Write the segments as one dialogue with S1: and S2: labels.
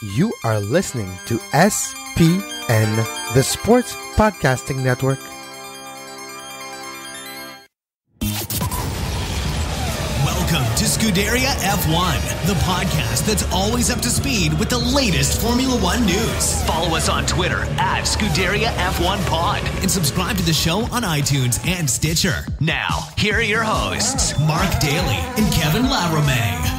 S1: You are listening to SPN, the Sports Podcasting Network.
S2: Welcome to Scuderia F1, the podcast that's always up to speed with the latest Formula One news. Follow us on Twitter at Scuderia F1 Pod and subscribe to the show on iTunes and Stitcher. Now, here are your hosts, Mark Dailey and Kevin Laramée.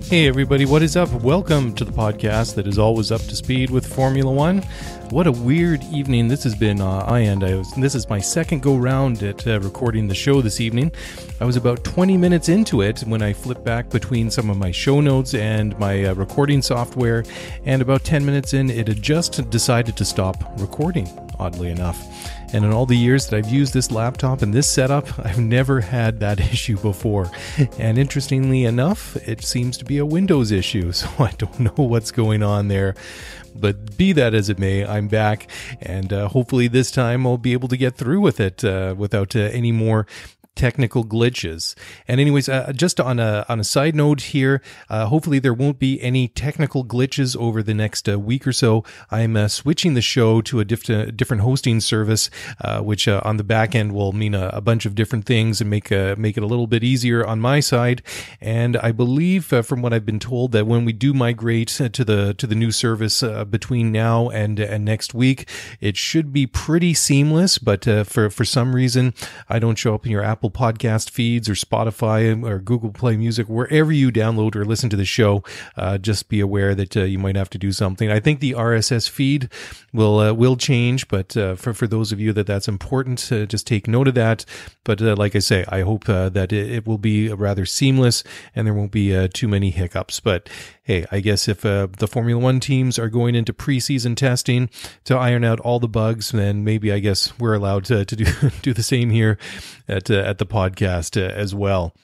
S3: Hey everybody, what is up? Welcome to the podcast that is always up to speed with Formula One. What a weird evening this has been. This is my second go round at recording the show this evening. I was about 20 minutes into it when I flipped back between some of my show notes and my recording software, and about 10 minutes in, it had just decided to stop recording, oddly enough. And in all the years that I've used this laptop and this setup, I've never had that issue before. And interestingly enough, it seems to be a Windows issue, so I don't know what's going on there. But be that as it may, I'm back, and hopefully this time I'll be able to get through with it without any more technical glitches. And anyways, just on a side note here, hopefully there won't be any technical glitches over the next week or so. I'm switching the show to a different hosting service, which on the back end will mean a bunch of different things and make it a little bit easier on my side. And I believe from what I've been told that when we do migrate to the new service between now and next week, it should be pretty seamless. But for some reason, I don't show up in your Apple podcast feeds or Spotify or Google Play Music, wherever you download or listen to the show. Just be aware that you might have to do something. I think the RSS feed will change, but for those of you that's important, just take note of that. But like I say, I hope that it will be rather seamless and there won't be too many hiccups. But hey, I guess if the Formula One teams are going into preseason testing to iron out all the bugs, then maybe I guess we're allowed to do the same here at the podcast as well.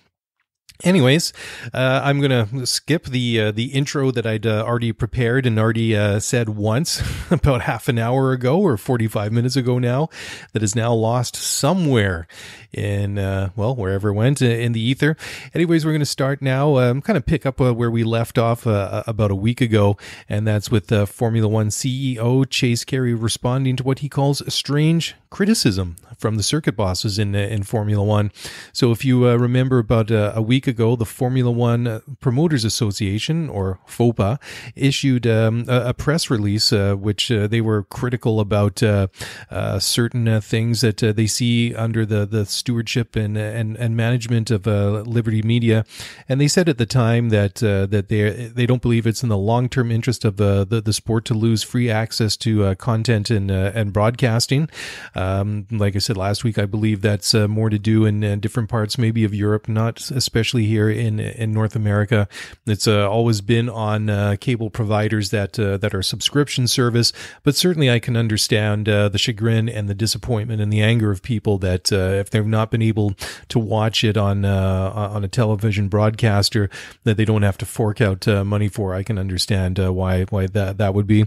S3: Anyways, I'm going to skip the intro that I'd already prepared and already said once about half an hour ago or 45 minutes ago now, that is now lost somewhere in, wherever it went in the ether. Anyways, we're going to start now, kind of pick up where we left off about a week ago, and that's with Formula One CEO Chase Carey responding to what he calls strange criticism from the circuit bosses in Formula One. So if you remember about a week ago, the Formula One Promoters Association, or FOPA, issued a press release which they were critical about certain things that they see under the stewardship and management of Liberty Media. And they said at the time that they don't believe it's in the long-term interest of the sport to lose free access to content and broadcasting. Like I said last week, I believe that's more to do in different parts maybe of Europe, not especially here in North America. It's always been on cable providers that are subscription service, but certainly I can understand the chagrin and the disappointment and the anger of people that if they've not been able to watch it on a television broadcaster, that they don't have to fork out money for. I can understand why that would be.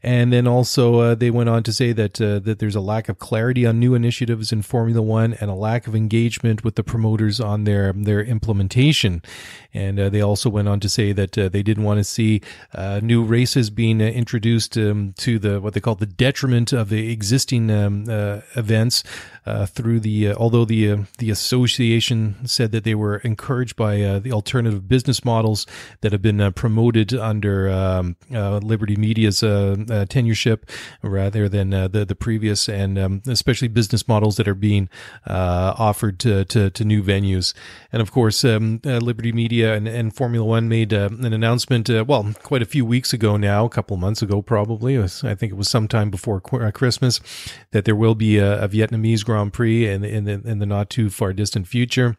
S3: And then also they went on to say that there's a lack of clarity on new initiatives in Formula One and a lack of engagement with the promoters on their implementation. And they also went on to say that they didn't want to see new races being introduced to what they call the detriment of the existing events through although the association said that they were encouraged by the alternative business models that have been promoted under Liberty Media's tenureship rather than the previous, and especially business models that are being offered to new venues. And of course, Liberty Media and Formula One made an announcement, quite a few weeks ago now, a couple of months ago probably, I think it was sometime before Christmas, that there will be a Vietnamese Grand Prix in the not too far distant future.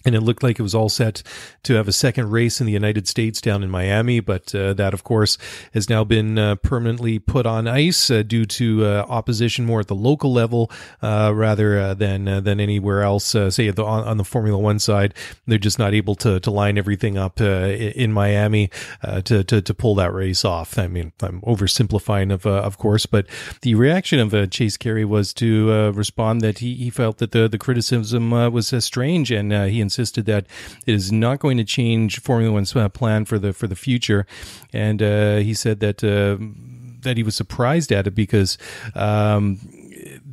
S3: And it looked like it was all set to have a second race in the United States down in Miami, but that, of course, has now been permanently put on ice due to opposition more at the local level rather than anywhere else. Say on the Formula One side, they're just not able to line everything up in Miami to pull that race off. I mean, I'm oversimplifying, of course, but the reaction of Chase Carey was to respond that he felt that the criticism was strange, and he insisted that it is not going to change Formula One's plan for the future, and he said that he was surprised at it because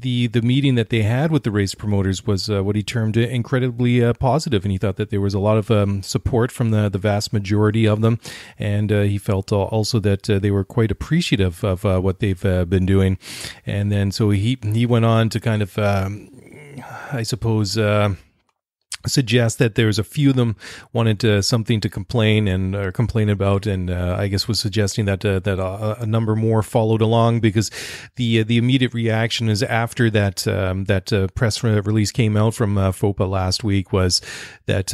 S3: the meeting that they had with the race promoters was what he termed incredibly positive, and he thought that there was a lot of support from the vast majority of them, and he felt also that they were quite appreciative of what they've been doing. And then so he went on to kind of I suppose suggest that there's a few of them wanted something to complain about, and I guess was suggesting that a number more followed along, because the immediate reaction is after that press release came out from FOPA last week was that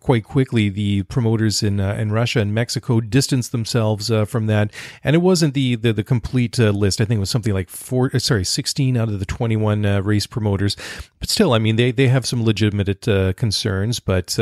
S3: quite quickly the promoters in Russia and Mexico distanced themselves from that, and it wasn't the complete list. I think it was something like 16 out of the 21 race promoters, but still, I mean, they have some legitimate concerns, but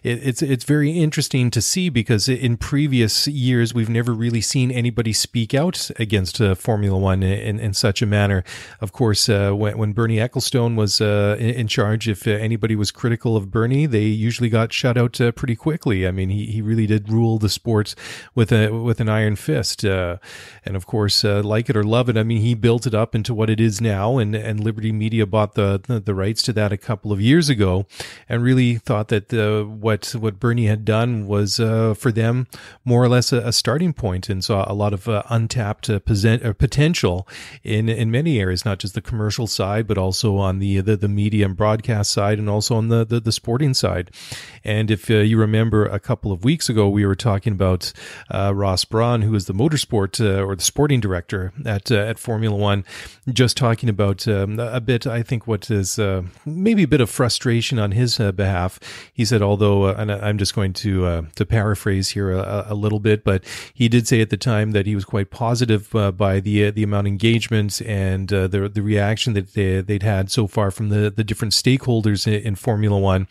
S3: it's very interesting to see, because in previous years we've never really seen anybody speak out against Formula One in such a manner. Of course, when Bernie Ecclestone was in charge, if anybody was critical of Bernie, they usually got shut out pretty quickly. I mean, he really did rule the sport with an iron fist, and of course, like it or love it, I mean, he built it up into what it is now, and Liberty Media bought the rights to that a couple of years ago, and really thought that what Bernie had done was for them more or less a starting point, and saw a lot of untapped potential in many areas, not just the commercial side, but also on the media and broadcast side, and also on the sporting side. And if you remember, a couple of weeks ago, we were talking about Ross Braun, who is the motorsport or the sporting director at Formula One, just talking about a bit, I think, what is maybe a bit of frustration on his behalf. He said, although, and I'm just going to paraphrase here a little bit, but he did say at the time that he was quite positive by the amount of engagement and the reaction that they'd had so far from the different stakeholders in Formula One.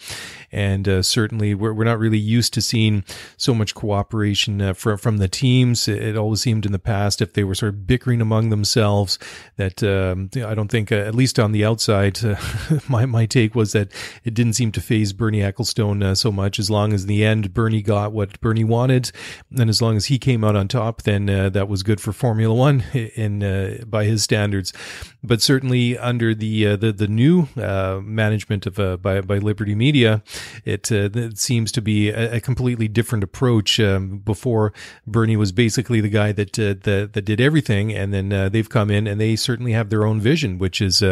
S3: And certainly we're not really used to seeing so much cooperation from the teams. It always seemed in the past, if they were sort of bickering among themselves, that I don't think, at least on the outside, my take was that it didn't seem to faze Bernie Ecclestone so much, as long as in the end Bernie got what Bernie wanted, and as long as he came out on top, then that was good for Formula One by his standards. But certainly under the new management of by Liberty Media, it seems to be a completely different approach. Before, Bernie was basically the guy that did everything, and then they've come in and they certainly have their own vision, which is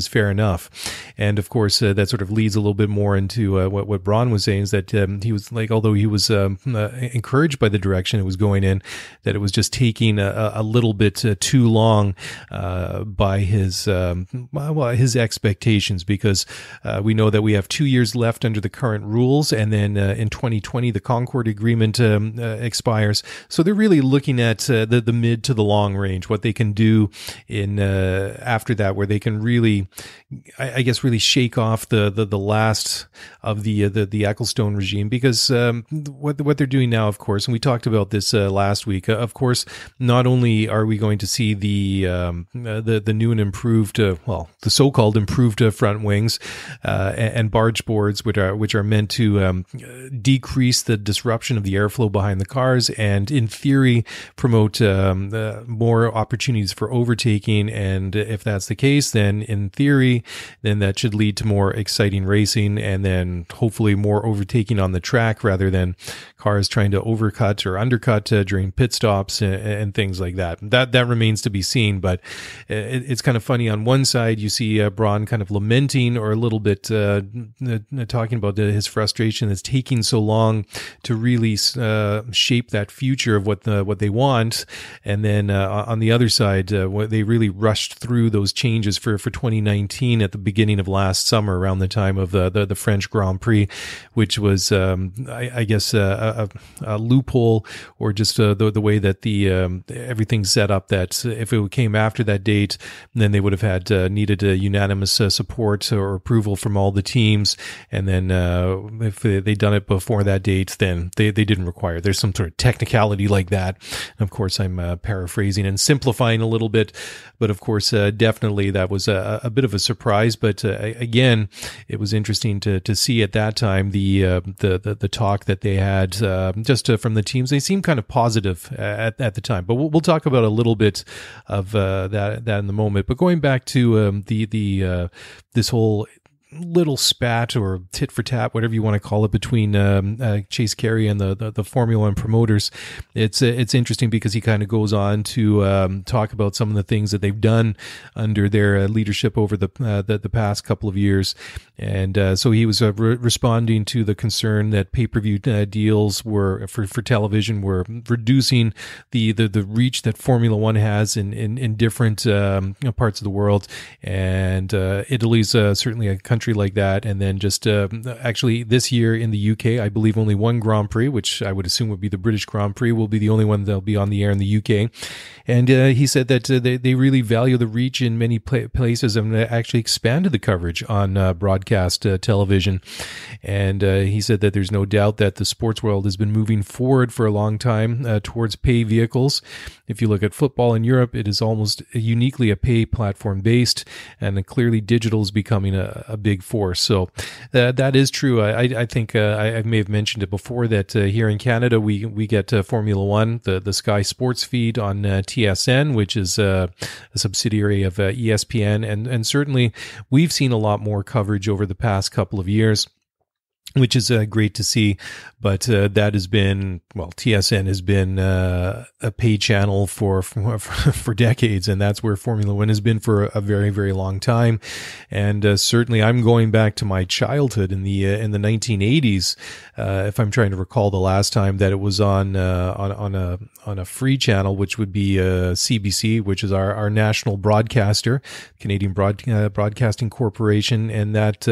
S3: fair enough. And of course, that sort of leads a little bit more into what Braun was saying, is that he was like, although he was encouraged by the direction it was going in, that it was just taking a little bit too long by his expectations, because we know that we have 2 years left under the current rules, and then in 2020 the Concord Agreement expires. So they're really looking at the mid to the long range, what they can do in after that, where they can really, I guess, really shake off the last of the Ecclestone regime, because what they're doing now, of course, and we talked about this last week, of course, not only are we going to see the new and improved, the so-called improved front wings and barge boards, which are meant to decrease the disruption of the airflow behind the cars, and in theory promote more opportunities for overtaking. And if that's the case, then in theory, then that should lead to more exciting racing, and then hopefully more overtaking on the track, rather than cars trying to overcut or undercut during pit stops and things like that. That remains to be seen, but it's kind of funny. On one side, you see Braun kind of lamenting, or a little bit talking about his frustration that's taking so long to really shape that future of what they want, and then on the other side, they really rushed through those changes for 2019 at the beginning of last summer, around the time of the French Grand Prix, which was I guess a loophole, or just the way that everything's set up, that if it came after that date, then they would have had needed a unanimous support or approval from all the teams, and then if they'd done it before that date, then they didn't require it. There's some sort of technicality like that. And of course, I'm paraphrasing and simplifying a little bit, but of course, definitely that was a bit of a surprise. But again, it was interesting to see at that time the talk that they had from the teams. They seemed kind of positive at the time, but we'll talk about a little bit of that in the moment. But going back to this whole little spat or tit for tat, whatever you want to call it, between Chase Carey and the Formula One promoters. It's interesting because he kind of goes on to talk about some of the things that they've done under their leadership over the past couple of years, and so he was responding to the concern that pay-per-view deals were for television were reducing the reach that Formula One has in different parts of the world, and Italy's certainly a country like that. And then just actually this year in the UK, I believe only one Grand Prix, which I would assume would be the British Grand Prix, will be the only one that'll be on the air in the UK. And he said that they really value the reach in many places and actually expanded the coverage on broadcast television. And he said that there's no doubt that the sports world has been moving forward for a long time towards pay vehicles. If you look at football in Europe, it is almost uniquely a pay platform based, and clearly digital is becoming a big force. So that is true. I think I may have mentioned it before that here in Canada we get Formula One, the Sky Sports feed on TSN, which is a subsidiary of ESPN, and certainly we've seen a lot more coverage over the past couple of years, which is great to see. But that has been, well, TSN has been a paid channel for decades, and that's where Formula One has been for a very, very long time. And certainly, I'm going back to my childhood in the 1980s. If I'm trying to recall the last time that it was on a free channel, which would be CBC, which is our national broadcaster, Canadian Broadcasting Corporation, and that.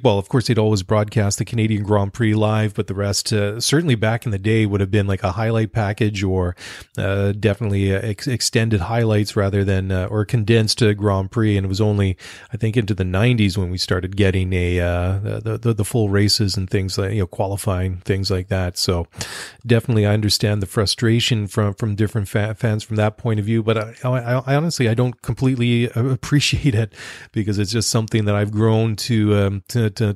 S3: Well, of course, they'd always broadcast the Canadian Grand Prix live, but the rest, certainly back in the day, would have been like a highlight package or definitely extended highlights rather than or condensed Grand Prix. And it was only, I think, into the 90s when we started getting the full races and things like qualifying, things like that. So definitely, I understand the frustration from different fans from that point of view. But I honestly, I don't completely appreciate it because it's just something that I've grown to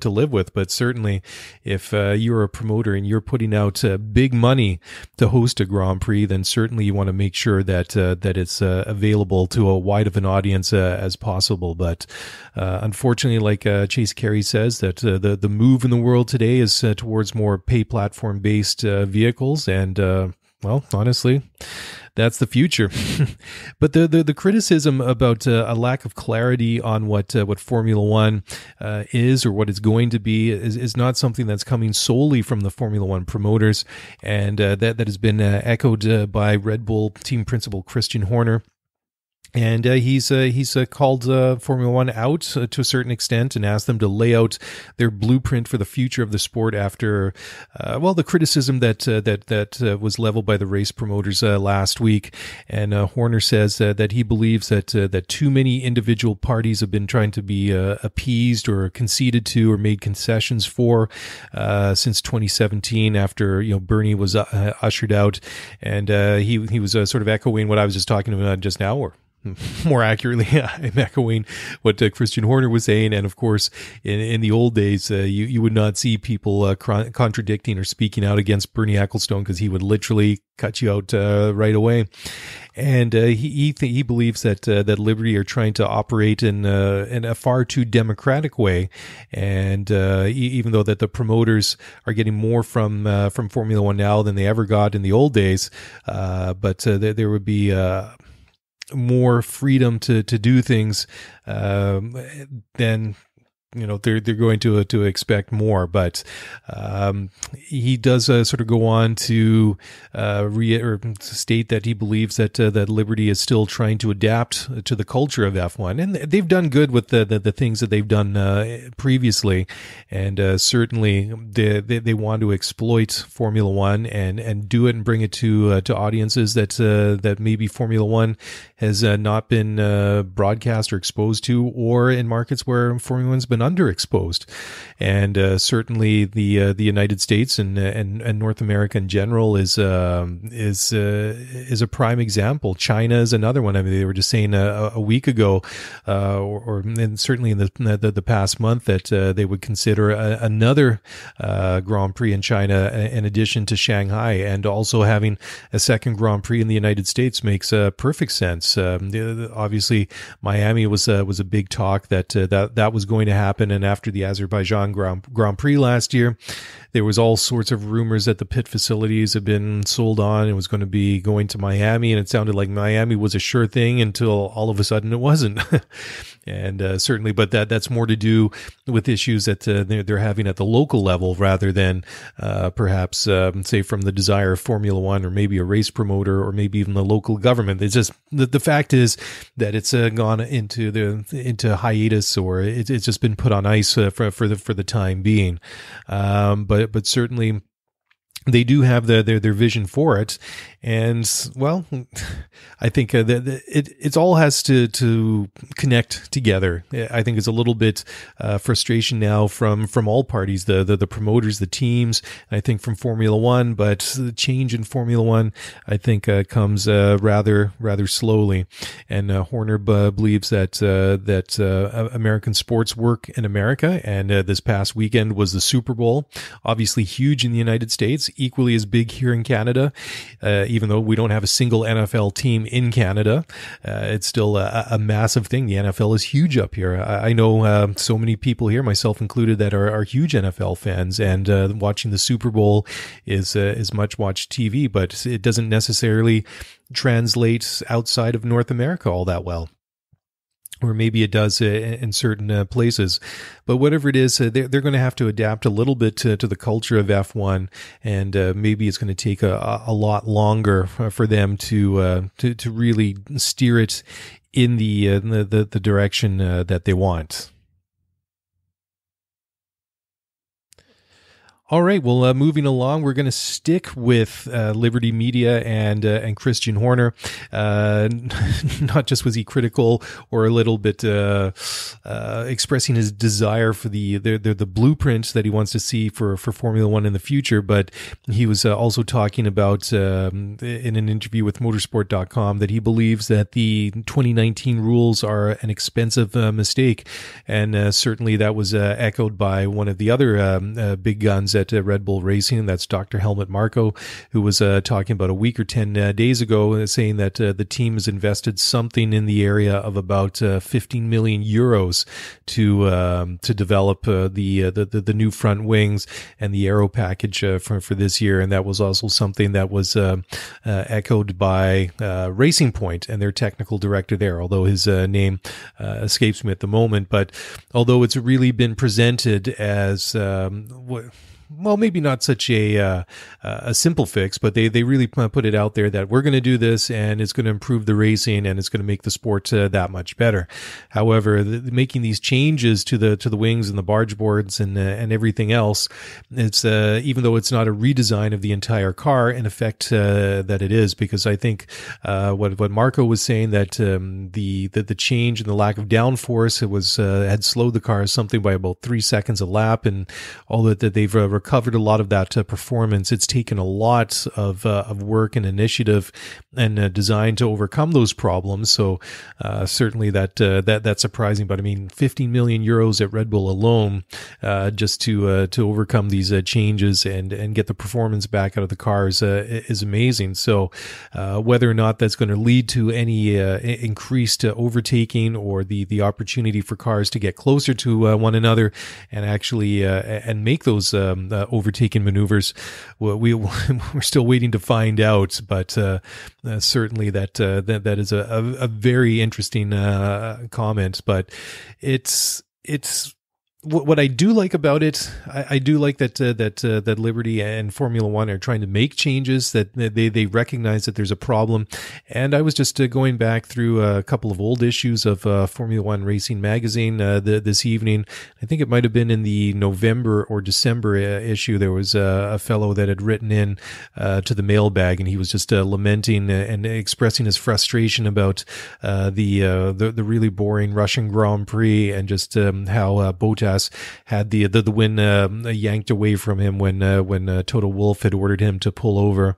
S3: live with. But certainly if you're a promoter and you're putting out big money to host a Grand Prix, then certainly you want to make sure that it's available to a wide of an audience as possible. But unfortunately, like Chase Carey says, that the move in the world today is towards more pay platform based vehicles, and well, honestly, that's the future. But the criticism about a lack of clarity on what Formula One is or what it's going to be is not something that's coming solely from the Formula One promoters, and that has been echoed by Red Bull team principal Christian Horner. And he's called Formula One out to a certain extent and asked them to lay out their blueprint for the future of the sport after, the criticism that was leveled by the race promoters last week. And Horner says that he believes that too many individual parties have been trying to be appeased or conceded to or made concessions for since 2017 after Bernie was ushered out, and he was sort of echoing what I was just talking about just now, or more accurately, I'm echoing what Christian Horner was saying. And of course, in the old days, you would not see people contradicting or speaking out against Bernie Ecclestone because he would literally cut you out right away. And he believes that Liberty are trying to operate in a far too democratic way, and even though that the promoters are getting more from Formula One now than they ever got in the old days, but there would be more freedom to do things than they're going to expect more. But he does sort of go on to state that he believes that Liberty is still trying to adapt to the culture of F1, and they've done good with the things that they've done previously, and certainly they want to exploit Formula One and do it and bring it to audiences that maybe Formula One has not been broadcast or exposed to, or in markets where Formula One's been been underexposed. And certainly the United States and North America in general is a prime example. China is another one. I mean, they were just saying a week ago, and certainly in the past month, that they would consider another Grand Prix in China in addition to Shanghai, and also having a second Grand Prix in the United States makes perfect sense. Obviously, Miami was a big talk that was going to happen, and after the Azerbaijan Grand Prix last year, there was all sorts of rumors that the pit facilities had been sold on and was going to be going to Miami, and it sounded like Miami was a sure thing until all of a sudden it wasn't. And certainly, but that's more to do with issues that they're having at the local level rather than perhaps say from the desire of Formula One or maybe a race promoter or maybe even the local government. It's just the fact is that it's gone into hiatus, or it's just been put on ice for the time being. But certainly they do have their vision for it. And well, I think it all has to connect together. I think it's a little bit frustration now from all parties, the promoters, the teams, and I think from Formula One. But the change in Formula One, I think, comes rather slowly. And Horner believes that American sports work in America, and this past weekend was the Super Bowl, obviously huge in the United States, equally as big here in Canada. Even though we don't have a single NFL team in Canada, it's still a massive thing. The NFL is huge up here. I know so many people here, myself included, that are huge NFL fans, and watching the Super Bowl is much watched TV, but it doesn't necessarily translate outside of North America all that well. Or maybe it does in certain places. But whatever it is, they're going to have to adapt a little bit to the culture of F1, and maybe it's going to take a lot longer for them to really steer it in the direction that they want. All right. Well, moving along, we're going to stick with Liberty Media and Christian Horner. Not just was he critical or a little bit expressing his desire for the blueprint that he wants to see for Formula One in the future, but he was also talking about in an interview with Motorsport.com that he believes that the 2019 rules are an expensive mistake, and certainly that was echoed by one of the other big guns at Red Bull Racing. That's Dr. Helmut Marko, who was talking about a week or 10 days ago, saying that the team has invested something in the area of about 15 million euros to develop the new front wings and the aero package for this year. And that was also something that was echoed by Racing Point and their technical director there, although his name escapes me at the moment. But although it's really been presented as well, maybe not such a simple fix, but they really put it out there that we're going to do this and it's going to improve the racing and it's going to make the sport that much better. However, making these changes to the wings and the barge boards and everything else, it's even though it's not a redesign of the entire car, in effect that it is, because I think what Marko was saying, that the change and the lack of downforce, it was had slowed the car something by about 3 seconds a lap, and all that they've recovered a lot of that performance. It's taken a lot of work and initiative and design to overcome those problems. So certainly that's surprising. But I mean, 15 million euros at Red Bull alone, just to overcome these changes and get the performance back out of the cars is amazing. So whether or not that's going to lead to any increased overtaking or the opportunity for cars to get closer to one another and actually and make those overtaking maneuvers, we're still waiting to find out. But certainly that is a very interesting comment. But it's what I do like about it, I do like that Liberty and Formula One are trying to make changes, that they recognize that there's a problem. And I was just going back through a couple of old issues of Formula One Racing magazine this evening. I think it might have been in the November or December issue. There was a fellow that had written in to the mailbag, and he was just lamenting and expressing his frustration about the really boring Russian Grand Prix, and just how Bottas Bottas had the win yanked away from him when Toto Wolff had ordered him to pull over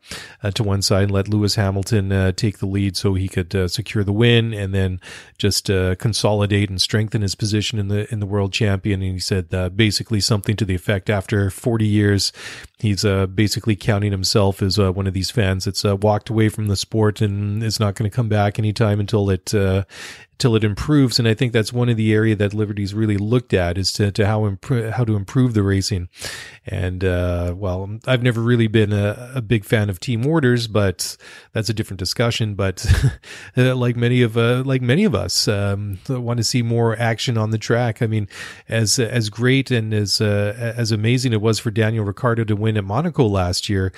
S3: to one side and let Lewis Hamilton take the lead so he could secure the win and then just consolidate and strengthen his position in the world champion. And he said basically something to the effect, after 40 years, he's basically counting himself as one of these fans that's walked away from the sport and is not going to come back anytime until it improves. And I think that's one of the area that Liberty's really looked at, is to how to improve the racing. And well, I've never really been a big fan of team orders, but that's a different discussion. But like many of us want to see more action on the track. I mean, as great and as amazing it was for Daniel Ricciardo to win at Monaco last year,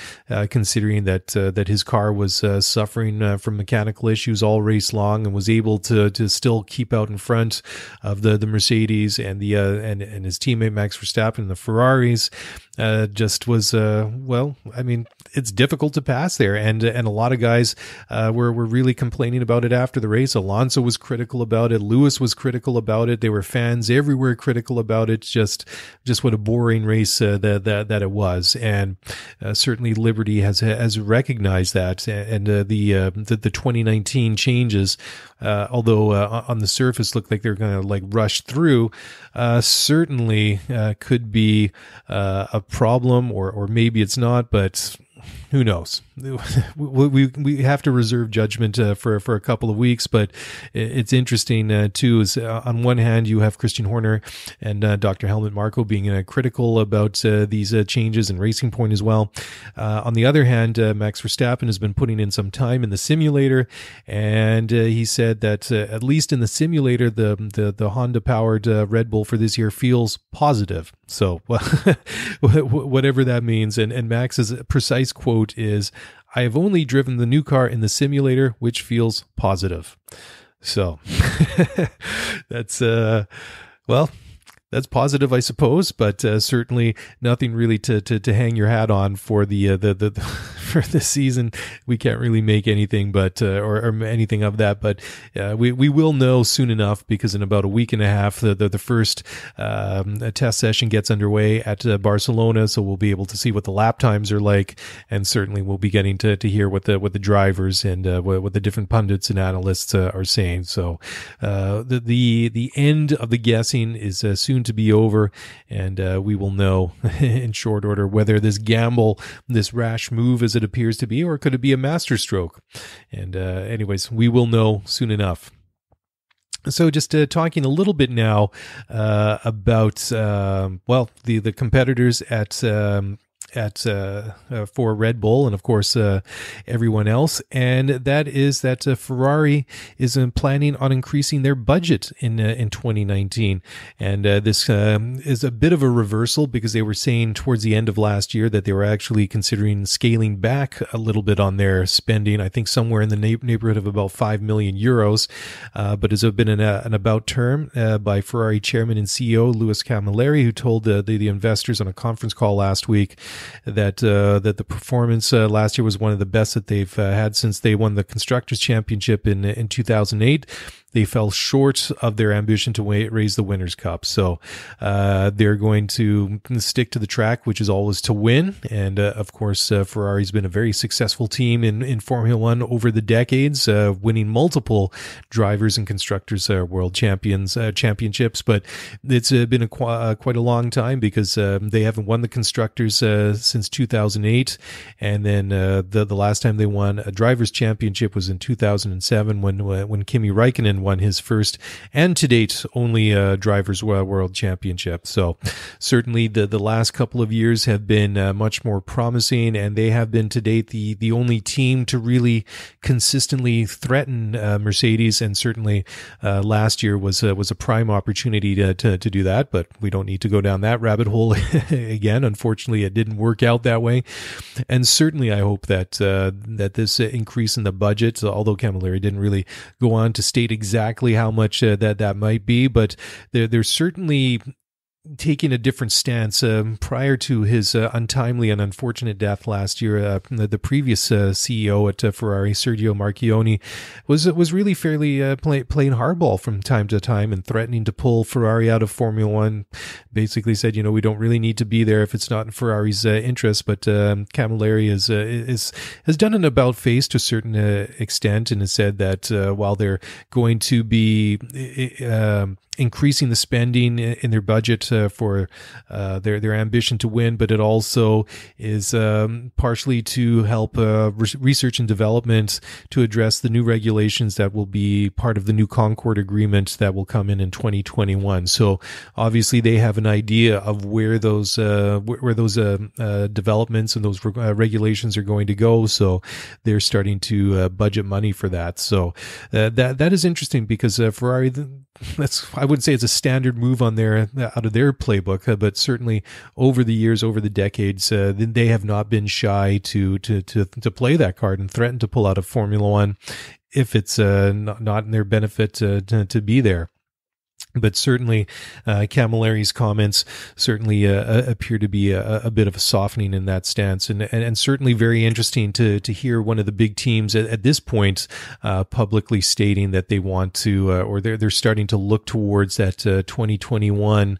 S3: considering that his car was suffering from mechanical issues all race long, and was able to still keep out in front of the Mercedes and the and his teammate Max Verstappen and the Ferraris. Just was well, I mean, it's difficult to pass there, and a lot of guys were really complaining about it after the race. Alonso was critical about it. Lewis was critical about it. There were fans everywhere critical about it. Just what a boring race that it was, and certainly Liberty has recognized that, and the 2019 changes, although on the surface look like they're going to like rush through, certainly could be a problem, or maybe it's not, but who knows? We have to reserve judgment for a couple of weeks, but it's interesting too. Is on one hand you have Christian Horner and Dr. Helmut Marko being critical about these changes, and Racing Point as well. On the other hand, Max Verstappen has been putting in some time in the simulator, and he said that at least in the simulator, the Honda powered Red Bull for this year feels positive. So whatever that means, and Max's precise quote is, "I have only driven the new car in the simulator, which feels positive." So that's well, that's positive, I suppose, but certainly nothing really to hang your hat on for the for this season. We can't really make anything but or anything of that, but we will know soon enough, because in about a week and a half the first test session gets underway at Barcelona, so we'll be able to see what the lap times are like, and certainly we'll be getting to hear what the drivers and what the different pundits and analysts are saying. So the end of the guessing is soon to be over, and we will know in short order whether this gamble, this rash move as it appears to be, or could it be a masterstroke. And anyways, we will know soon enough. So just talking a little bit now about well, the competitors at for Red Bull, and of course everyone else, and that is that Ferrari is planning on increasing their budget in 2019, and this is a bit of a reversal, because they were saying towards the end of last year that they were actually considering scaling back a little bit on their spending. I think somewhere in the neighborhood of about 5 million euros, but has been an about term by Ferrari chairman and CEO Louis Camilleri, who told the investors on a conference call last week that the performance last year was one of the best that they've had since they won the Constructors' Championship in 2008. They fell short of their ambition to raise the Winners' Cup. So they're going to stick to the track, which is always to win. And of course, Ferrari's been a very successful team in Formula One over the decades, winning multiple drivers and constructors world championships. But it's been quite a long time, because they haven't won the constructors since 2008. And then the last time they won a drivers' championship was in 2007 when Kimi Räikkönen won his first and to date only drivers' world championship. So certainly the last couple of years have been much more promising, and they have been to date the only team to really consistently threaten Mercedes, and certainly last year was a prime opportunity to do that, but we don't need to go down that rabbit hole again. Unfortunately, it didn't work out that way, and certainly I hope that this increase in the budget, although Camilleri didn't really go on to state exactly how much that might be, but there's certainly taking a different stance. Prior to his untimely and unfortunate death last year, the previous CEO at Ferrari, Sergio Marchionne, was really fairly playing hardball from time to time and threatening to pull Ferrari out of Formula One. Basically said, we don't really need to be there if it's not in Ferrari's interest. But Camilleri has done an about face to a certain extent, and has said that while they're going to be increasing the spending in their budget for their ambition to win, but it also is partially to help research and development to address the new regulations that will be part of the new Concord Agreement that will come in 2021. So obviously they have an idea of where those developments and those regulations are going to go. So they're starting to budget money for that. So that is interesting, because Ferrari, I wouldn't say it's a standard move on out of their playbook, but certainly over the years, over the decades, they have not been shy to play that card and threaten to pull out of Formula One if it's not in their benefit to be there. But certainly, Camilleri's comments certainly appear to be a bit of a softening in that stance, and certainly very interesting to hear one of the big teams at this point publicly stating that they want to, or they're starting to look towards that 2021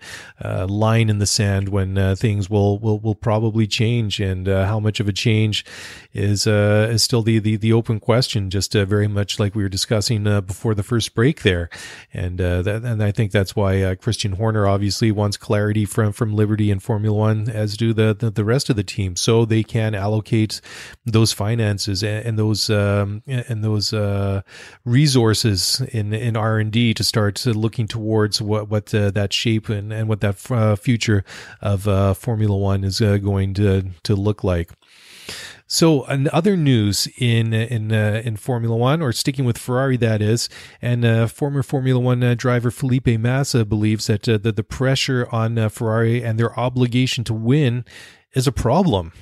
S3: line in the sand when things will probably change, and how much of a change is still the open question. Just very much like we were discussing before the first break there, and I think that's why Christian Horner obviously wants clarity from Liberty and Formula One, as do the rest of the team, so they can allocate those finances and those resources in R&D to start looking towards what that shape and what that future of Formula One is going to look like. So, in other news in Formula One, or sticking with Ferrari, that is, and former Formula One driver Felipe Massa believes that the pressure on Ferrari and their obligation to win is a problem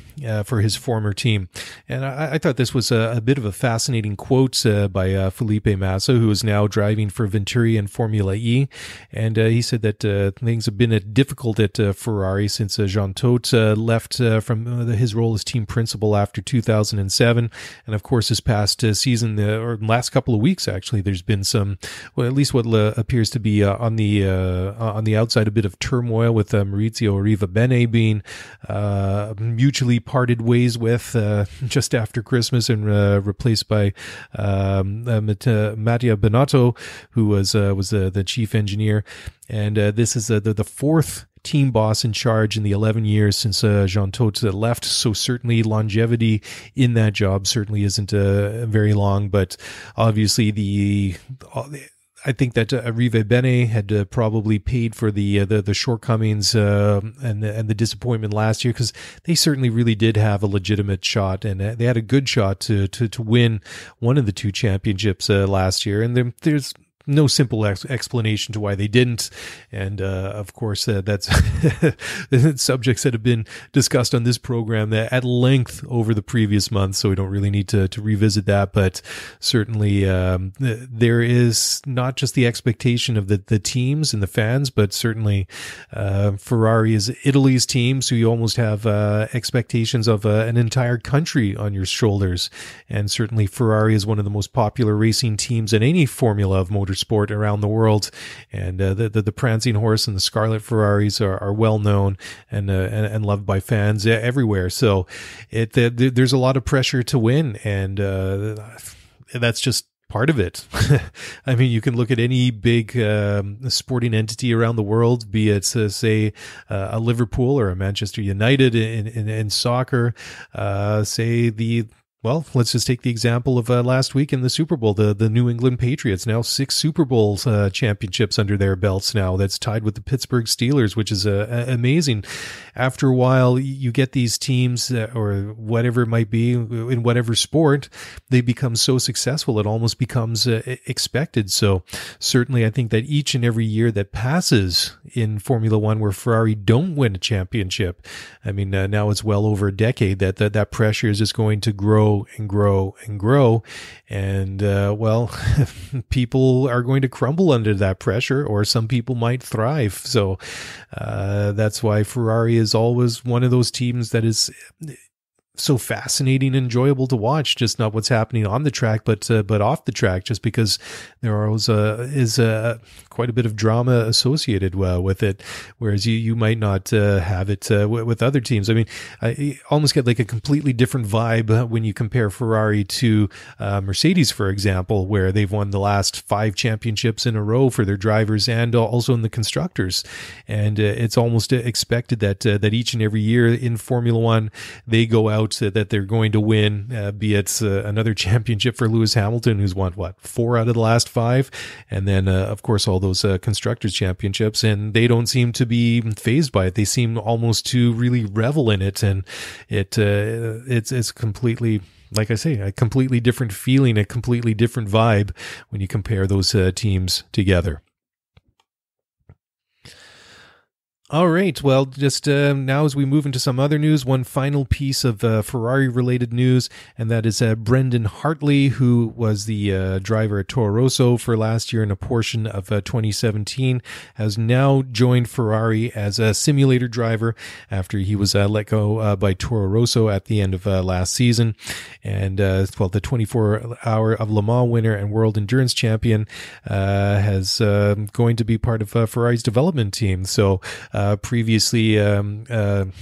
S3: for his former team. And I thought this was a bit of a fascinating quote by Felipe Massa, who is now driving for Venturi in Formula E. And he said that things have been difficult at Ferrari since Jean Todt left from his role as team principal after 2007. And of course, this past season, or last couple of weeks, actually, there's been some, well, at least what appears to be on the outside, a bit of turmoil with Maurizio Arrivabene being mutually parted ways with just after Christmas and replaced by Mattia Binotto, who was the chief engineer. And this is the fourth team boss in charge in the 11 years since Jean Todt left. So certainly longevity in that job certainly isn't very long, but obviously I think that Arrivabene had probably paid for the shortcomings and the disappointment last year, because they certainly really did have a legitimate shot, and they had a good shot to win one of the two championships last year. And there's no simple explanation to why they didn't. And of course, that's subjects that have been discussed on this program at length over the previous month, so we don't really need to revisit that. But certainly there is not just the expectation of the teams and the fans, but certainly Ferrari is Italy's team, so you almost have expectations of an entire country on your shoulders. And certainly Ferrari is one of the most popular racing teams in any formula of motorsport around the world, and the prancing horse and the Scarlet Ferraris are well known and loved by fans everywhere. So there's a lot of pressure to win, and that's just part of it. I mean, you can look at any big sporting entity around the world, be it say a Liverpool or a Manchester United in soccer, well, let's just take the example of last week in the Super Bowl, the New England Patriots, now 6 Super Bowl championships under their belts now. That's tied with the Pittsburgh Steelers, which is amazing. After a while, you get these teams, or whatever it might be, in whatever sport, they become so successful, it almost becomes expected. So certainly I think that each and every year that passes in Formula One where Ferrari don't win a championship, I mean, now it's well over a decade that pressure is just going to grow grow and grow and grow. And, well, people are going to crumble under that pressure, or some people might thrive. So that's why Ferrari is always one of those teams that is so fascinating and enjoyable to watch. Just not what's happening on the track, but off the track, just because there always is quite a bit of drama associated with it, whereas you might not have it with other teams. I mean, I almost get like a completely different vibe when you compare Ferrari to Mercedes, for example, where they've won the last 5 championships in a row for their drivers, and also in the constructors. And it's almost expected that each and every year in Formula One, they go out that they're going to win, be it another championship for Lewis Hamilton, who's won 4 out of the last 5, and then of course all those constructors championships, and they don't seem to be fazed by it. They seem almost to really revel in it, and it's completely, like I say, a completely different feeling, a completely different vibe when you compare those teams together. All right. Well, just now as we move into some other news, one final piece of Ferrari-related news, and that is Brendan Hartley, who was the driver at Toro Rosso for last year and a portion of 2017, has now joined Ferrari as a simulator driver after he was let go by Toro Rosso at the end of last season. And the 24-hour of Le Mans winner and world endurance champion has going to be part of Ferrari's development team. So previously, Danny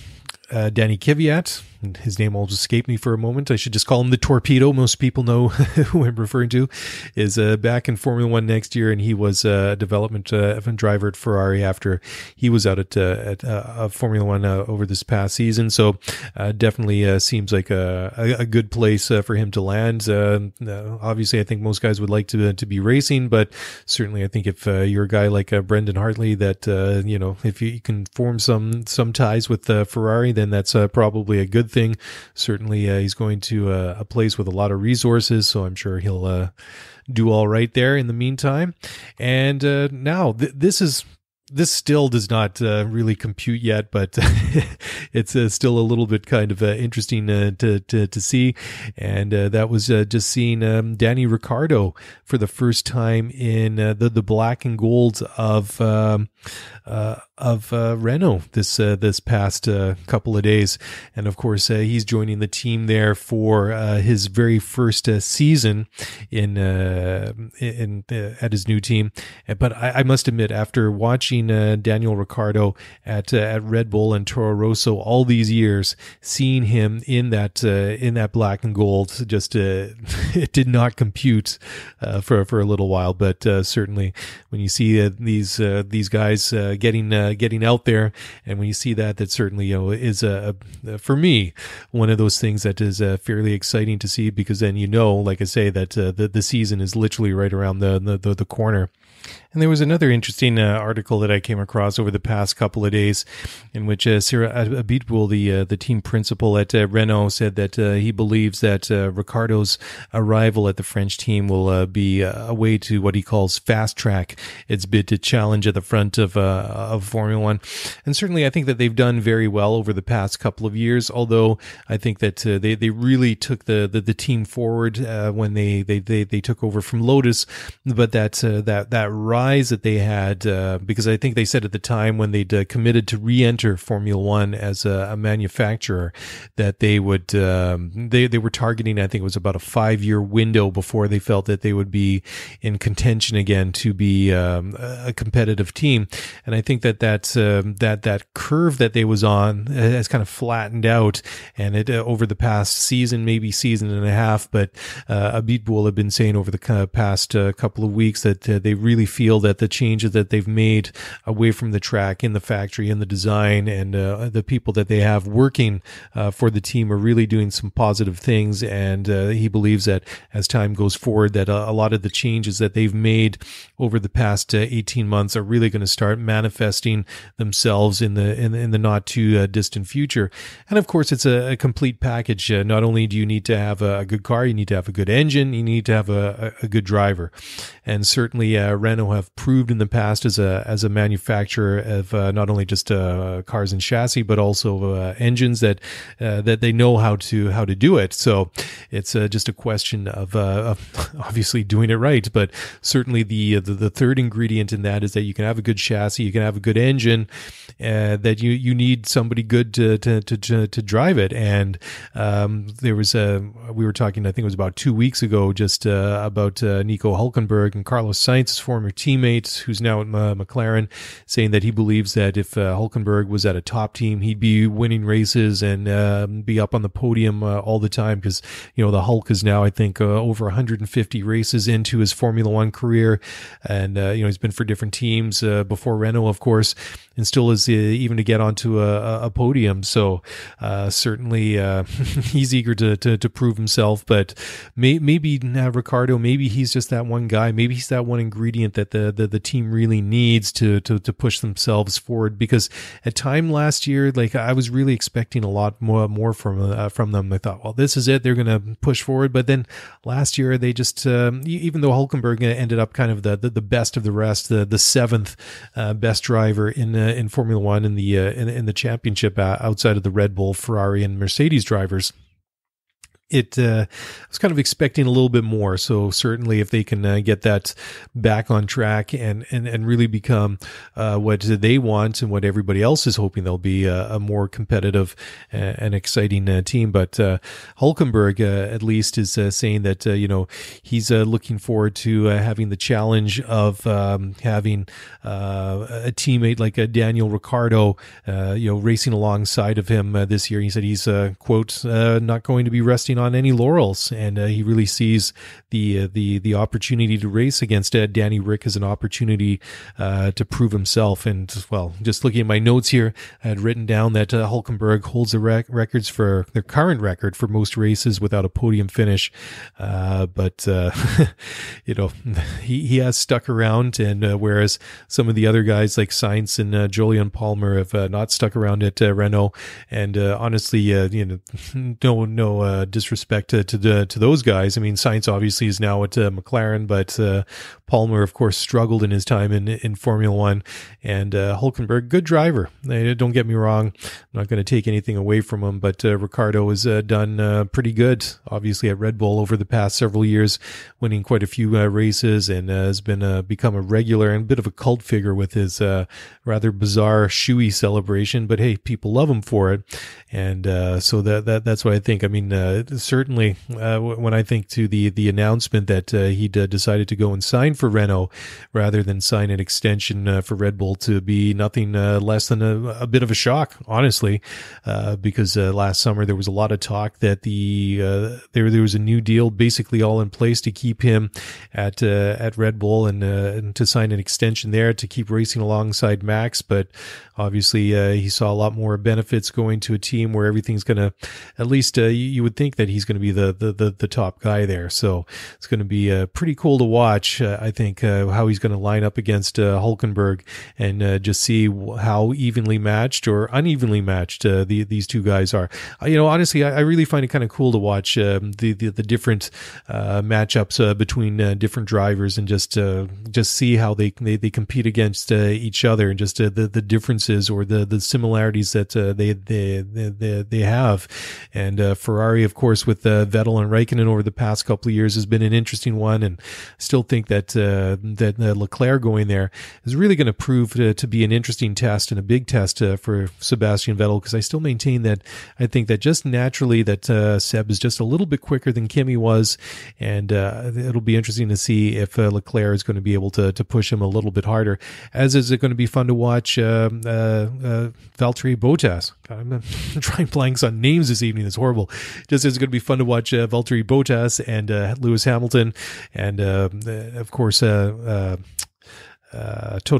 S3: Kvyat, his name will just escape me for a moment. I should just call him the Torpedo. Most people know who I'm referring to, is back in Formula One next year, and he was a development driver at Ferrari after he was out at Formula One over this past season. So definitely seems like a good place for him to land. Obviously, I think most guys would like to be racing, but certainly I think if you're a guy like Brendan Hartley, that if you can form some ties with Ferrari, then that's probably a good thing. Certainly he's going to a place with a lot of resources, so I'm sure he'll do all right there in the meantime. And now this still does not really compute yet, but it's still a little bit kind of interesting to see. And that was just seeing Danny Ricciardo for the first time in the black and gold of Renault this past couple of days. And of course, he's joining the team there for his very first season in at his new team. But I must admit, after watching Daniel Ricciardo at Red Bull and Toro Rosso all these years, seeing him in that black and gold, just it did not compute for a little while. But certainly, when you see these guys getting out there, and when you see that certainly is for me one of those things that is fairly exciting to see, because then like I say, that the season is literally right around the corner. And there was another interesting article that I came across over the past couple of days, in which Sarah Abitboul, the team principal at Renault, said that he believes that Ricciardo's arrival at the French team will be a way to what he calls fast track its bid to challenge at the front of Formula One. And certainly, I think that they've done very well over the past couple of years. Although I think that they really took the team forward when they took over from Lotus, but that rise that they had, because I think they said at the time when they'd committed to re-enter Formula One as a manufacturer, that they would they were targeting, I think it was about a 5-year window before they felt that they would be in contention again to be a competitive team. And I think that curve that they was on has kind of flattened out, and it over the past season, maybe season and a half, but Abitboul had been saying over the past couple of weeks that they really feel that the changes that they've made away from the track, in the factory, in the design, and the people that they have working for the team are really doing some positive things. And he believes that as time goes forward, that a lot of the changes that they've made over the past 18 months are really going to start manifesting themselves in the not too distant future. And of course, it's a complete package. Not only do you need to have a good car, you need to have a good engine, you need to have a good driver. And certainly Renault have proved in the past as a manufacturer of not only just cars and chassis, but also engines that they know how to do it. So it's just a question of obviously doing it right. But certainly the third ingredient in that is that you can have a good chassis, you can have a good engine, that you need somebody good to drive it. And there was we were talking, I think it was about 2 weeks ago, just about Nico Hülkenberg and Carlos Sainz, his former teammate, who's now at McLaren, saying that he believes that if Hülkenberg was at a top team, he'd be winning races and be up on the podium all the time, because the Hulk is now, I think, over 150 races into his Formula One career, and he's been for different teams before Renault, of course, and still is even to get onto a podium. So certainly he's eager to prove himself. But maybe Ricardo, maybe he's just that one guy. Maybe he's that one ingredient that the team really needs to push themselves forward. Because at time last year, like, I was really expecting a lot more from them. I thought, well, this is it. They're going to push forward. But then last year, they just even though Hülkenberg ended up kind of the best of the rest, the seventh best driver in Formula One in the championship outside of the Red Bull, Ferrari, and Mercedes drivers. I was kind of expecting a little bit more. So certainly if they can get that back on track and really become what they want and what everybody else is hoping they'll be, a more competitive and exciting team. But Hülkenberg at least is saying that he's looking forward to having the challenge of having a teammate like Daniel Ricciardo racing alongside of him this year. He said he's quote not going to be resting on any laurels, and he really sees the opportunity to race against Danny Rick as an opportunity to prove himself. And well, just looking at my notes here, I had written down that Hülkenberg holds the records for their current record for most races without a podium finish, but he has stuck around, and whereas some of the other guys like Sainz and Jolyon Palmer have not stuck around at Renault, and honestly, no disrespect to those guys. I mean, Sainz obviously is now at McLaren, but Palmer, of course, struggled in his time in Formula One, and Hülkenberg, good driver. Don't get me wrong, I'm not going to take anything away from him, but Ricciardo has done pretty good, obviously, at Red Bull over the past several years, winning quite a few races, and has become a regular and a bit of a cult figure with his rather bizarre shoey celebration. But hey, people love him for it, and so that's what I think. I mean, certainly when I think to the announcement that he decided to go and sign for Renault rather than sign an extension for Red Bull, to be nothing less than a bit of a shock, honestly, because last summer there was a lot of talk that there was a new deal basically all in place to keep him at Red Bull and to sign an extension there to keep racing alongside Max. But obviously he saw a lot more benefits going to a team where everything's going to, at least you would think that he's going to be the top guy there. So it's going to be pretty cool to watch, I think, how he's going to line up against Hülkenberg, and just see how evenly matched or unevenly matched these two guys are. Honestly, I really find it kind of cool to watch the different matchups between different drivers, and just see how they compete against each other, and just the differences or the similarities that they have. And Ferrari, of course, with Vettel and Raikkonen over the past couple of years has been an interesting one, and still think that Leclerc going there is really going to prove to be an interesting test and a big test for Sebastian Vettel, because I still maintain that I think that just naturally that Seb is just a little bit quicker than Kimi was, and it'll be interesting to see if Leclerc is going to be able to push him a little bit harder, as is it going to be fun to watch Valtteri Bottas. God, I'm trying blanks on names this evening. It's horrible. Just as it's going to be fun to watch Valtteri Bottas and Lewis Hamilton, and of course Toto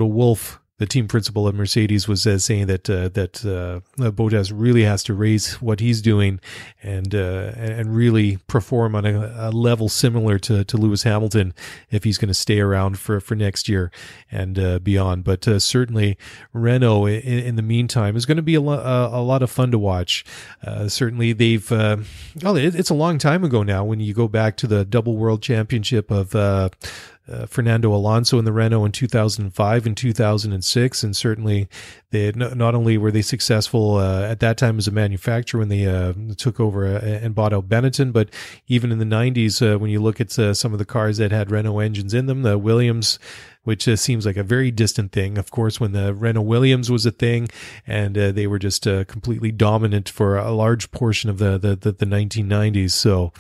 S3: Wolff, the team principal of Mercedes, was saying that Bottas really has to raise what he's doing and really perform on a level similar to Lewis Hamilton if he's going to stay around for next year and beyond. But certainly Renault in the meantime is going to be a lot of fun to watch. Certainly they've it's a long time ago now when you go back to the double world championship of Fernando Alonso in the Renault in 2005 and 2006, and certainly they had not only were they successful at that time as a manufacturer when they took over and bought out Benetton, but even in the 90s, when you look at some of the cars that had Renault engines in them, the Williams, which seems like a very distant thing. Of course, when the Renault Williams was a thing, and they were just completely dominant for a large portion of the 1990s. So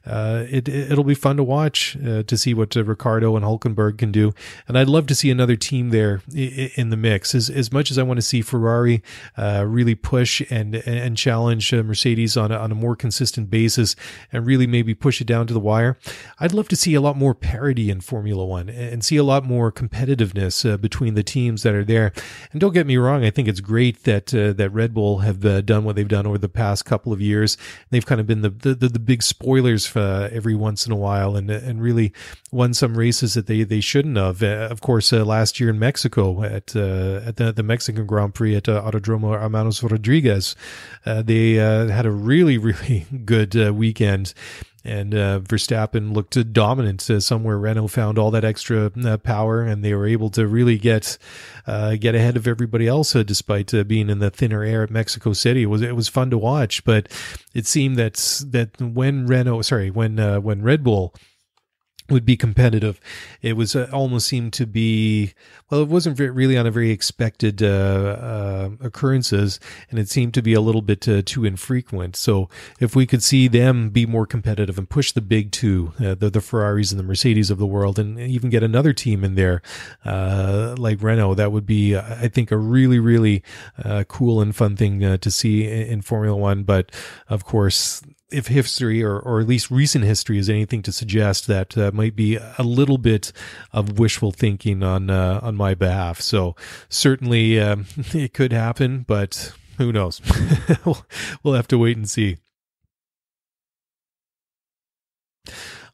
S3: it'll be fun to watch to see what Ricciardo and Hülkenberg can do. And I'd love to see another team there in the mix. As much as I want to see Ferrari really push and challenge Mercedes on a more consistent basis and really maybe push it down to the wire, I'd love to see a lot more parity in Formula One and see a lot more competitiveness between the teams that are there. And don't get me wrong, I think it's great that Red Bull have done what they've done over the past couple of years. They've kind of been the big spoilers for every once in a while and really won some races that they shouldn't have. Of course, last year in Mexico at the Mexican Grand Prix at Autodromo Hermanos Rodriguez, they had a really, really good weekend. And Verstappen looked dominant somewhere. Renault found all that extra power, and they were able to really get ahead of everybody else, despite being in the thinner air at Mexico City. It was fun to watch, but it seemed that when Red Bull would be competitive, it was almost seemed to be, well, it wasn't really on a very expected occurrences, and it seemed to be a little bit too infrequent. So if we could see them be more competitive and push the big two, the Ferraris and the Mercedes of the world, and even get another team in there like Renault, that would be, I think, a really, really cool and fun thing to see in Formula One. But of course, if history or at least recent history is anything to suggest, that might be a little bit of wishful thinking on my behalf. So certainly it could happen, but who knows? We'll have to wait and see.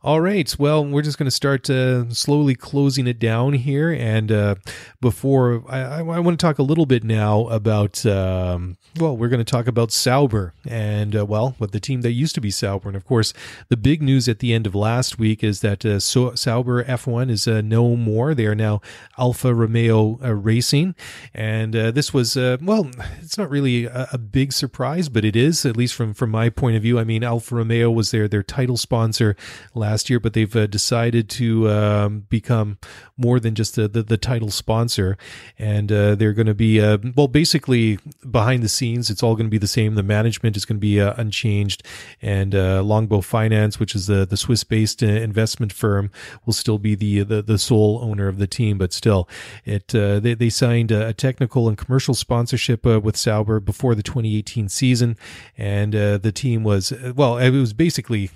S3: All right. Well, we're just going to start slowly closing it down here. And before, I want to talk a little bit now about, we're going to talk about Sauber and, what the team that used to be Sauber. And of course, the big news at the end of last week is that Sauber F1 is no more. They are now Alfa Romeo Racing. And this was, it's not really a big surprise, but it is, at least from my point of view. I mean, Alfa Romeo was their title sponsor last year, but they've decided to become more than just the title sponsor, and they're going to be basically behind the scenes. It's all going to be the same. The management is going to be unchanged, and Longbow Finance, which is the Swiss-based investment firm, will still be the sole owner of the team. But still, they signed a technical and commercial sponsorship with Sauber before the 2018 season, and the team was it was basically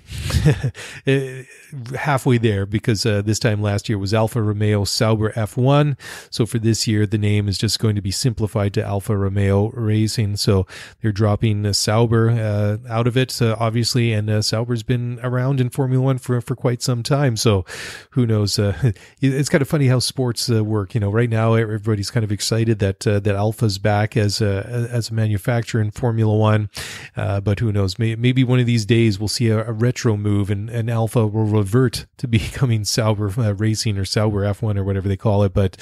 S3: halfway there, because this time last year was Alfa Romeo Sauber F1. So for this year, the name is just going to be simplified to Alfa Romeo Racing. So they're dropping Sauber out of it, obviously, and Sauber's been around in Formula One for quite some time. So who knows? It's kind of funny how sports work. Right now everybody's kind of excited that Alfa's back as a manufacturer in Formula One, but who knows? Maybe one of these days we'll see a retro move, and Alfa will revert to becoming Sauber Racing or Sauber F1 or whatever they call it. But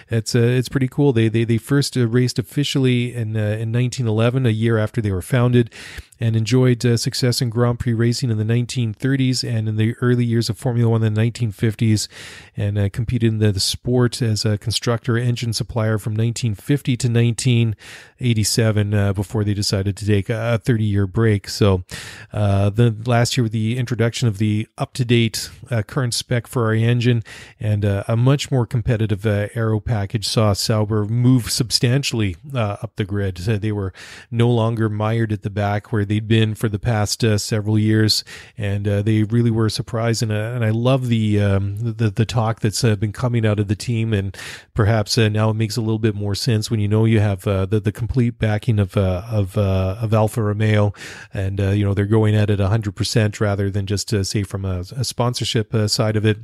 S3: it's pretty cool. They first raced officially in 1911, a year after they were founded, and enjoyed success in Grand Prix racing in the 1930s and in the early years of Formula One in the 1950s, and competed in the sport as a constructor engine supplier from 1950 to 1987 before they decided to take a 30-year break. So the last year, with the introduction of the up-to-date current spec Ferrari engine and a much more competitive aero package, saw Sauber move substantially up the grid. They were no longer mired at the back where they'd been for the past several years, and they really were surprised. And I love the talk that's been coming out of the team, and perhaps now it makes a little bit more sense when you have the complete backing of Alfa Romeo, and they're going at it 100% rather than just say from a sponsorship side of it.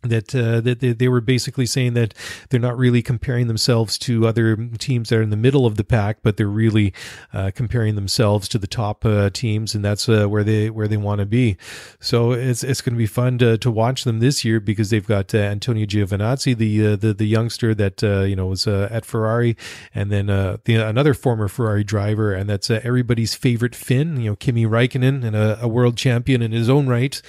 S3: that they were basically saying that they're not really comparing themselves to other teams that are in the middle of the pack, but they're really comparing themselves to the top teams, and that's where they want to be. So it's going to be fun to watch them this year, because they've got Antonio Giovinazzi, the youngster that was at Ferrari, and then another former Ferrari driver, and that's everybody's favorite Finn, Kimi Räikkönen, and a world champion in his own right.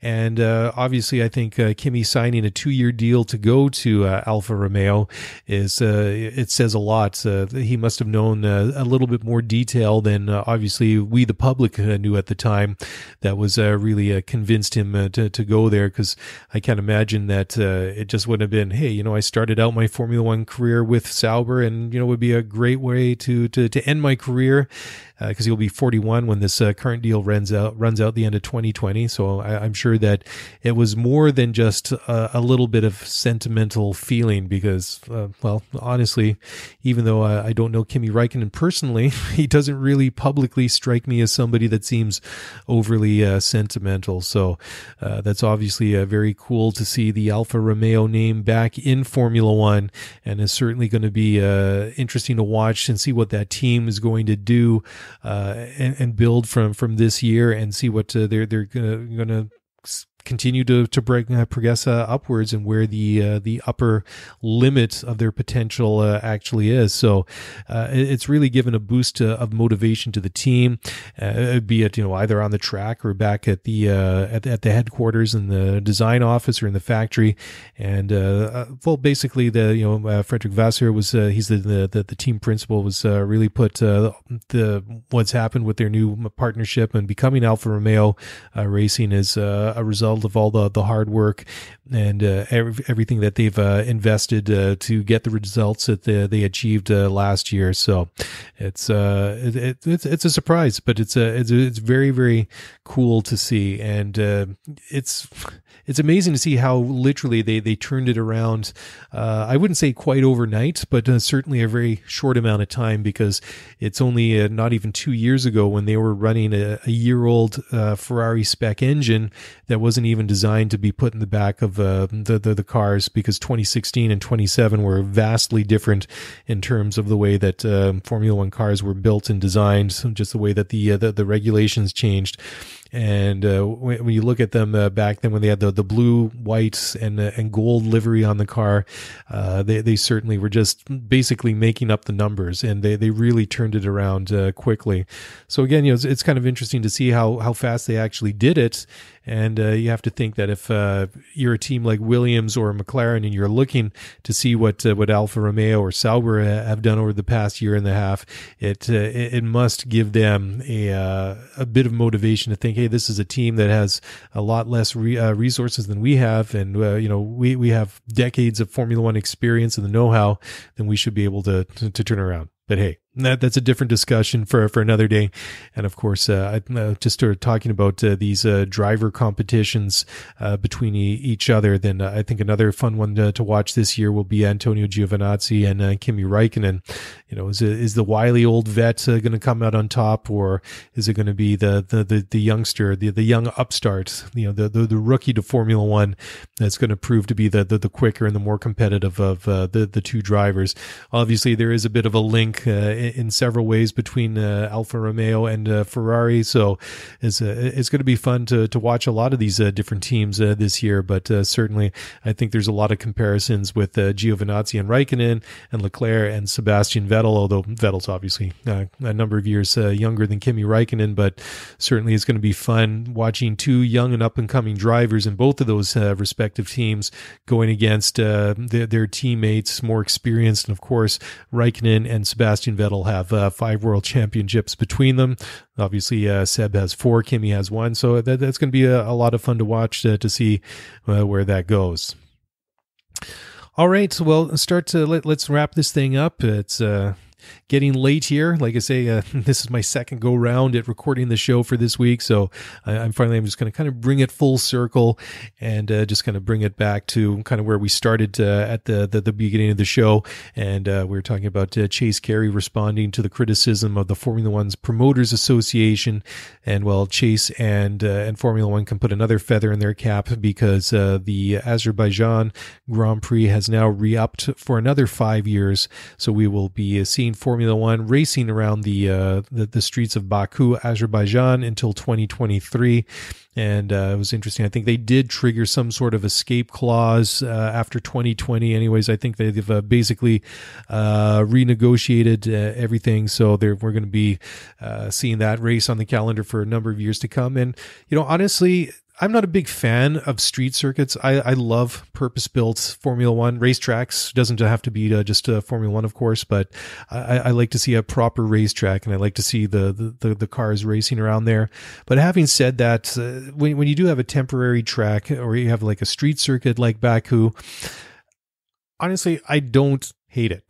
S3: And obviously, I think Kimi signing a 2-year deal to go to Alfa Romeo it says a lot. He must have known a little bit more detail than obviously we, the public, knew at the time. That was really convinced him to go there, because I can't imagine that it just wouldn't have been, hey, I started out my Formula One career with Sauber, and it would be a great way to end my career, because he'll be 41 when this current deal runs out the end of 2020. So I'm sure that it was more than just a little bit of sentimental feeling, because, honestly, even though I don't know Kimi Räikkönen personally, he doesn't really publicly strike me as somebody that seems overly sentimental. So that's obviously very cool to see the Alfa Romeo name back in Formula One, and is certainly going to be interesting to watch and see what that team is going to do and build from this year, and see what they're going to continue to progress upwards, and where the upper limit of their potential actually is. So it's really given a boost of motivation to the team, be it either on the track or back at the headquarters in the design office or in the factory. And basically Frederick Vasseur was he's the team principal, was really put what's happened with their new partnership and becoming Alfa Romeo Racing is a result of all the hard work and everything that they've invested to get the results that they achieved last year. So it's a surprise, but it's very, very cool to see, and it's amazing to see how literally they turned it around. I wouldn't say quite overnight, but certainly a very short amount of time, because it's only not even 2 years ago when they were running a year-old Ferrari spec engine that wasn't even designed to be put in the back of the cars, because 2016 and 27 were vastly different in terms of the way that Formula One cars were built and designed, just the way that the regulations changed. And when you look at them back then, when they had the blue, white, and gold livery on the car, they certainly were just basically making up the numbers, and they really turned it around quickly. So again, it's kind of interesting to see how fast they actually did it. And you have to think that if you're a team like Williams or McLaren, and you're looking to see what Alfa Romeo or Sauber have done over the past year and a half, it must give them a bit of motivation to think, hey, this is a team that has a lot less resources than we have, and we have decades of Formula One experience and the know-how, then we should be able to turn around. But hey, that's a different discussion for another day. And of course, I just started talking about these driver competitions between each other. Then I think another fun one to watch this year will be Antonio Giovinazzi and Kimi Räikkönen. Is the wily old vet going to come out on top, or is it going to be the youngster, the young upstart, the rookie to Formula One that's going to prove to be the quicker and the more competitive of the two drivers? Obviously, there is a bit of a link in several ways between Alfa Romeo and Ferrari, so it's going to be fun to watch a lot of these different teams this year. But certainly, I think there's a lot of comparisons with Giovinazzi and Räikkönen, and Leclerc and Sebastian Vettel. Although Vettel's obviously a number of years younger than Kimi Räikkönen, but certainly it's going to be fun watching two young and up and coming drivers in both of those respective teams going against their teammates, more experienced. And of course, Räikkönen and Sebastian Vettel have 5 world championships between them. Obviously, Seb has 4, Kimi has 1. So that's going to be a lot of fun to watch to see where that goes. All right, well, let's wrap this thing up. It's getting late here. Like I say, this is my second go round at recording the show for this week. So I'm just going to kind of bring it full circle and just kind of bring it back to kind of where we started at the beginning of the show. And we were talking about Chase Carey responding to the criticism of the Formula One's Promoters Association. And well, Chase and Formula One can put another feather in their cap because the Azerbaijan Grand Prix has now re-upped for another 5 years. So we will be seeing Formula One racing around the streets of Baku, Azerbaijan until 2023. And it was interesting. I think they did trigger some sort of escape clause after 2020. Anyways, I think they've basically renegotiated everything. So we're going to be seeing that race on the calendar for a number of years to come. And, honestly, I'm not a big fan of street circuits. I love purpose-built Formula One racetracks. Doesn't have to be just Formula One, of course, but I like to see a proper racetrack, and I like to see the cars racing around there. But having said that, when you do have a temporary track or you have like a street circuit like Baku, honestly, I don't hate it.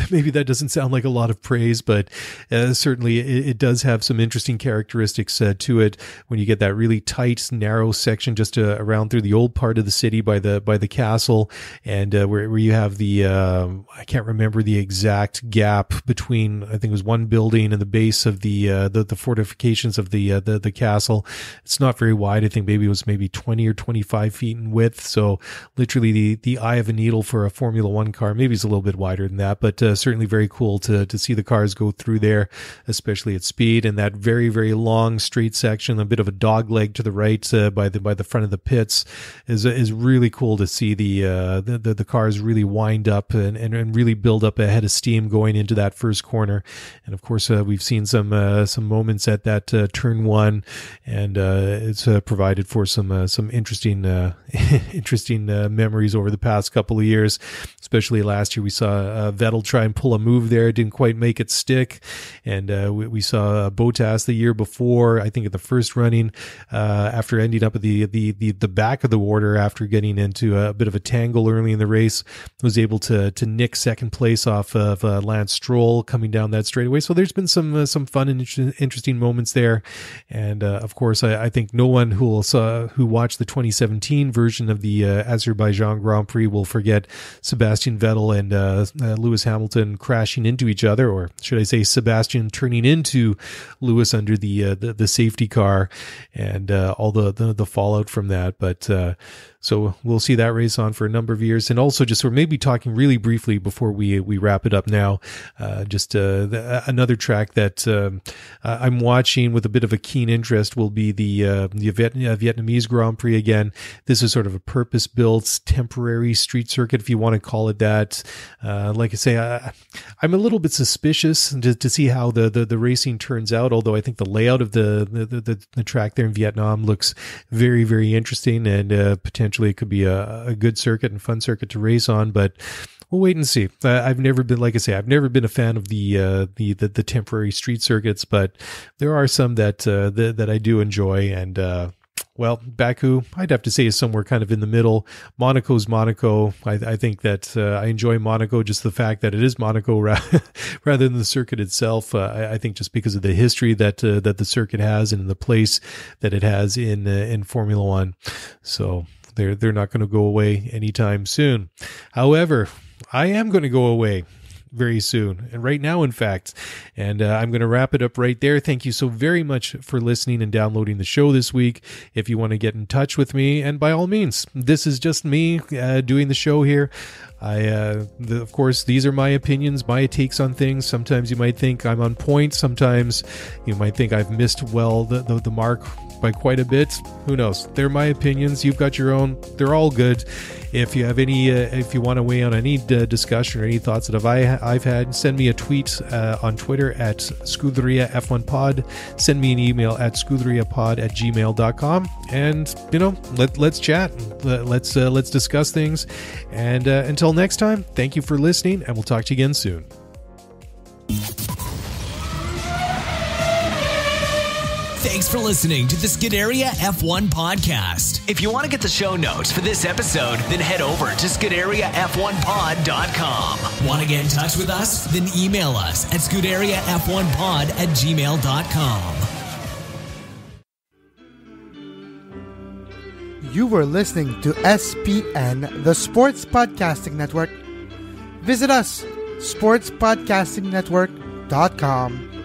S3: Maybe that doesn't sound like a lot of praise, but certainly it does have some interesting characteristics to it when you get that really tight, narrow section just around through the old part of the city by the castle, and where you have the I can't remember the exact gap between, I think it was one building and the base of the fortifications of the castle. It's not very wide. I think maybe it was 20 or 25 feet in width. So literally the eye of a needle for a Formula One car. Maybe it's a little bit wider than that, but certainly very cool to see the cars go through there, especially at speed. And that very, very long straight section, a bit of a dog leg to the right by the front of the pits, is really cool to see the cars really wind up and really build up a head of steam going into that first corner. And of course, we've seen some moments at that turn one, and it's provided for some interesting memories over the past couple of years, especially last year. We saw Vettel try and pull a move there. It didn't quite make it stick. And we saw Bottas the year before, I think at the first running, after ending up at the back of the order after getting into a bit of a tangle early in the race, was able to nick second place off of Lance Stroll coming down that straightaway. So there's been some fun and interesting moments there. And of course, I think no one who watched the 2017 version of the Azerbaijan Grand Prix will forget Sebastian Vettel and Lewis Hamilton crashing into each other, or should I say Sebastian turning into Lewis under the safety car, and all the fallout from that. But so we'll see that race on for a number of years. And also just we're maybe talking really briefly before we wrap it up now, just another track that I'm watching with a bit of a keen interest will be the Vietnamese Grand Prix again. This is sort of a purpose-built temporary street circuit, if you want to call it that. Like I say, I'm a little bit suspicious to see how the racing turns out, although I think the layout of the track there in Vietnam looks very, very interesting, and potentially it could be a good circuit and fun circuit to race on, but we'll wait and see. I've never been a fan of the temporary street circuits, but there are some that I do enjoy. And well, Baku, I'd have to say, is somewhere kind of in the middle. Monaco's Monaco. I think that I enjoy Monaco, just the fact that it is Monaco rather than the circuit itself. I think just because of the history that the circuit has and the place that it has in Formula One. So they're not going to go away anytime soon. However, I am going to go away very soon, and right now, in fact. And I'm going to wrap it up right there. Thank you so very much for listening and downloading the show this week. If you want to get in touch with me, and by all means, this is just me doing the show here. Of course, these are my opinions, my takes on things. Sometimes you might think I'm on point. Sometimes you might think I've missed the mark by quite a bit. Who knows? They're my opinions. You've got your own. They're all good. If you have if you want to weigh on any discussion or any thoughts that I've had, send me a tweet on Twitter at Scuderia F1 Pod. Send me an email at scuderiapod@gmail.com, and let's chat. Let's discuss things. And until next time, thank you for listening, and we'll talk to you again soon.
S2: Thanks for listening to the Scuderia F1 podcast. If you want to get the show notes for this episode, then head over to ScuderiaF1pod.com. Want to get in touch with us? Then email us at ScuderiaF1pod@gmail.com.
S1: You were listening to SPN, the Sports Podcasting Network. Visit us, sportspodcastingnetwork.com.